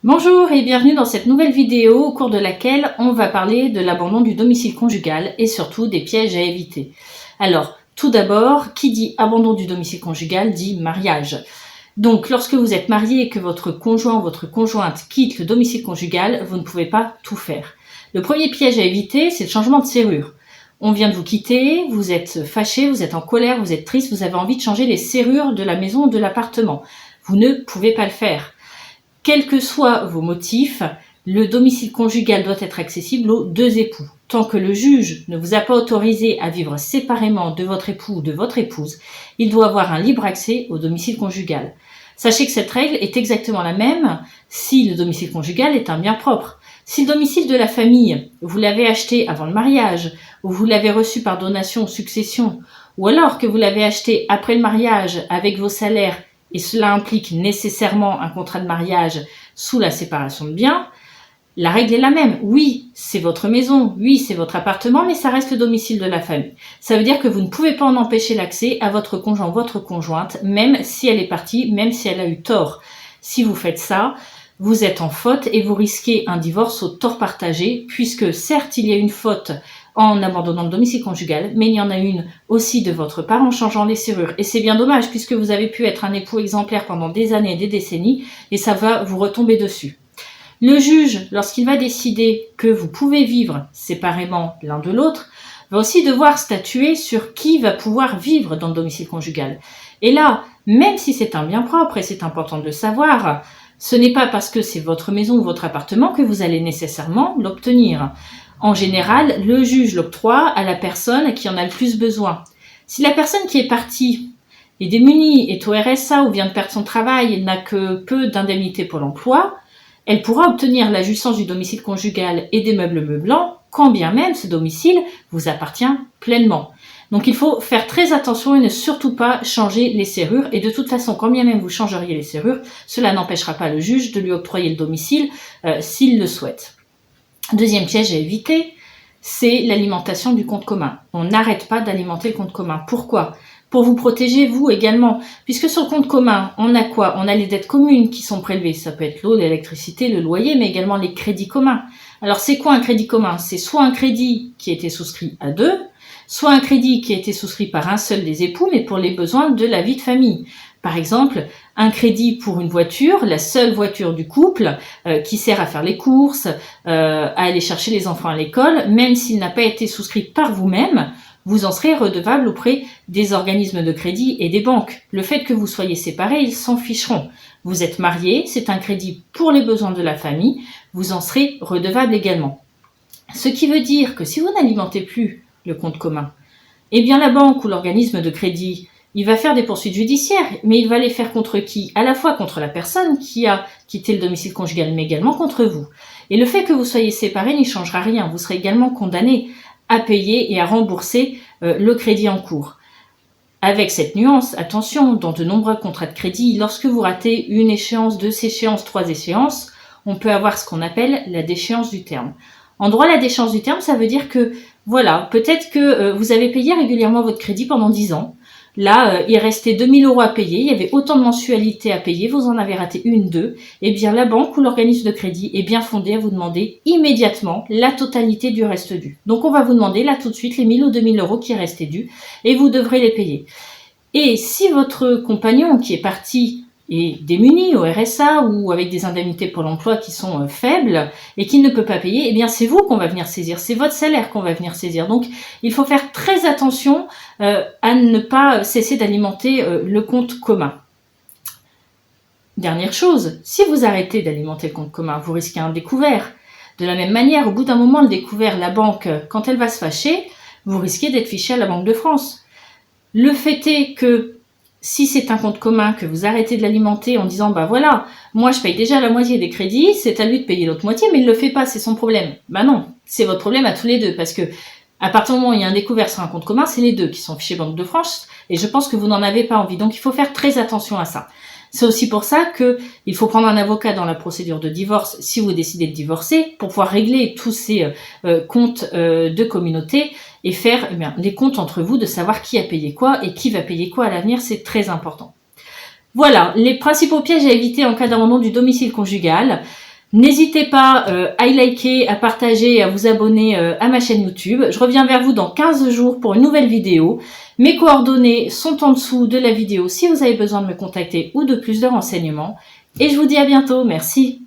Bonjour et bienvenue dans cette nouvelle vidéo au cours de laquelle on va parler de l'abandon du domicile conjugal et surtout des pièges à éviter. Alors, tout d'abord, qui dit abandon du domicile conjugal dit mariage. Donc, lorsque vous êtes marié et que votre conjoint ou votre conjointe quitte le domicile conjugal, vous ne pouvez pas tout faire. Le premier piège à éviter, c'est le changement de serrure. On vient de vous quitter, vous êtes fâché, vous êtes en colère, vous êtes triste, vous avez envie de changer les serrures de la maison ou de l'appartement. Vous ne pouvez pas le faire. Quels que soient vos motifs, le domicile conjugal doit être accessible aux deux époux. Tant que le juge ne vous a pas autorisé à vivre séparément de votre époux ou de votre épouse, il doit avoir un libre accès au domicile conjugal. Sachez que cette règle est exactement la même si le domicile conjugal est un bien propre. Si le domicile de la famille, vous l'avez acheté avant le mariage, ou vous l'avez reçu par donation ou succession, ou alors que vous l'avez acheté après le mariage avec vos salaires, et cela implique nécessairement un contrat de mariage sous la séparation de biens, la règle est la même. Oui, c'est votre maison, oui, c'est votre appartement, mais ça reste le domicile de la famille. Ça veut dire que vous ne pouvez pas en empêcher l'accès à votre conjoint ou votre conjointe, même si elle est partie, même si elle a eu tort. Si vous faites ça, vous êtes en faute et vous risquez un divorce au tort partagé, puisque certes, il y a une faute en abandonnant le domicile conjugal, mais il y en a une aussi de votre part en changeant les serrures. Et c'est bien dommage, puisque vous avez pu être un époux exemplaire pendant des années et des décennies, et ça va vous retomber dessus. Le juge, lorsqu'il va décider que vous pouvez vivre séparément l'un de l'autre, va aussi devoir statuer sur qui va pouvoir vivre dans le domicile conjugal. Et là, même si c'est un bien propre, et c'est important de le savoir, ce n'est pas parce que c'est votre maison ou votre appartement que vous allez nécessairement l'obtenir. En général, le juge l'octroie à la personne qui en a le plus besoin. Si la personne qui est partie est démunie, est au RSA ou vient de perdre son travail, n'a que peu d'indemnités pour l'emploi, elle pourra obtenir la jouissance du domicile conjugal et des meubles meublants, quand bien même ce domicile vous appartient pleinement. Donc il faut faire très attention et ne surtout pas changer les serrures. Et de toute façon, quand bien même vous changeriez les serrures, cela n'empêchera pas le juge de lui octroyer le domicile s'il le souhaite. Deuxième piège à éviter, c'est l'alimentation du compte commun. On n'arrête pas d'alimenter le compte commun. Pourquoi ? Pour vous protéger, vous également. Puisque sur le compte commun, on a quoi ? On a les dettes communes qui sont prélevées. Ça peut être l'eau, l'électricité, le loyer, mais également les crédits communs. Alors c'est quoi un crédit commun ? C'est soit un crédit qui a été souscrit à deux, soit un crédit qui a été souscrit par un seul des époux, mais pour les besoins de la vie de famille. Par exemple, un crédit pour une voiture, la seule voiture du couple, qui sert à faire les courses, à aller chercher les enfants à l'école, même s'il n'a pas été souscrit par vous-même, vous en serez redevable auprès des organismes de crédit et des banques. Le fait que vous soyez séparés, ils s'en ficheront. Vous êtes mariés, c'est un crédit pour les besoins de la famille, vous en serez redevable également. Ce qui veut dire que si vous n'alimentez plus le compte commun, eh bien la banque ou l'organisme de crédit, il va faire des poursuites judiciaires, mais il va les faire contre qui ? À la fois contre la personne qui a quitté le domicile conjugal, mais également contre vous. Et le fait que vous soyez séparés n'y changera rien. Vous serez également condamné à payer et à rembourser le crédit en cours. Avec cette nuance, attention, dans de nombreux contrats de crédit, lorsque vous ratez une échéance, deux échéances, trois échéances, on peut avoir ce qu'on appelle la déchéance du terme. En droit, la déchéance du terme, ça veut dire que, voilà, peut-être que vous avez payé régulièrement votre crédit pendant 10 ans. Là, il restait 2 000 € à payer, il y avait autant de mensualités à payer, vous en avez raté une, deux. Eh bien, la banque ou l'organisme de crédit est bien fondé à vous demander immédiatement la totalité du reste dû. Donc, on va vous demander là tout de suite les 1 000 ou 2 000 € qui restaient dus et vous devrez les payer. Et si votre compagnon qui est parti est démuni au RSA ou avec des indemnités pour l'emploi qui sont faibles et qui ne peut pas payer, eh bien c'est vous qu'on va venir saisir, c'est votre salaire qu'on va venir saisir. Donc il faut faire très attention à ne pas cesser d'alimenter le compte commun. Dernière chose, si vous arrêtez d'alimenter le compte commun, vous risquez un découvert. De la même manière, au bout d'un moment, le découvert, la banque, quand elle va se fâcher, vous risquez d'être fiché à la Banque de France. Le fait est que si c'est un compte commun, que vous arrêtez de l'alimenter en disant « bah voilà, moi je paye déjà la moitié des crédits, c'est à lui de payer l'autre moitié, mais il ne le fait pas, c'est son problème ». Bah non, c'est votre problème à tous les deux, parce que à partir du moment où il y a un découvert sur un compte commun, c'est les deux qui sont fichés Banque de France, et je pense que vous n'en avez pas envie. Donc il faut faire très attention à ça. C'est aussi pour ça qu'il faut prendre un avocat dans la procédure de divorce si vous décidez de divorcer pour pouvoir régler tous ces comptes de communauté et faire les comptes entre vous de savoir qui a payé quoi et qui va payer quoi à l'avenir, c'est très important. Voilà, les principaux pièges à éviter en cas d'abandon du domicile conjugal. N'hésitez pas à liker, à partager et à vous abonner à ma chaîne YouTube. Je reviens vers vous dans 15 jours pour une nouvelle vidéo. Mes coordonnées sont en dessous de la vidéo si vous avez besoin de me contacter ou de plus de renseignements. Et je vous dis à bientôt. Merci.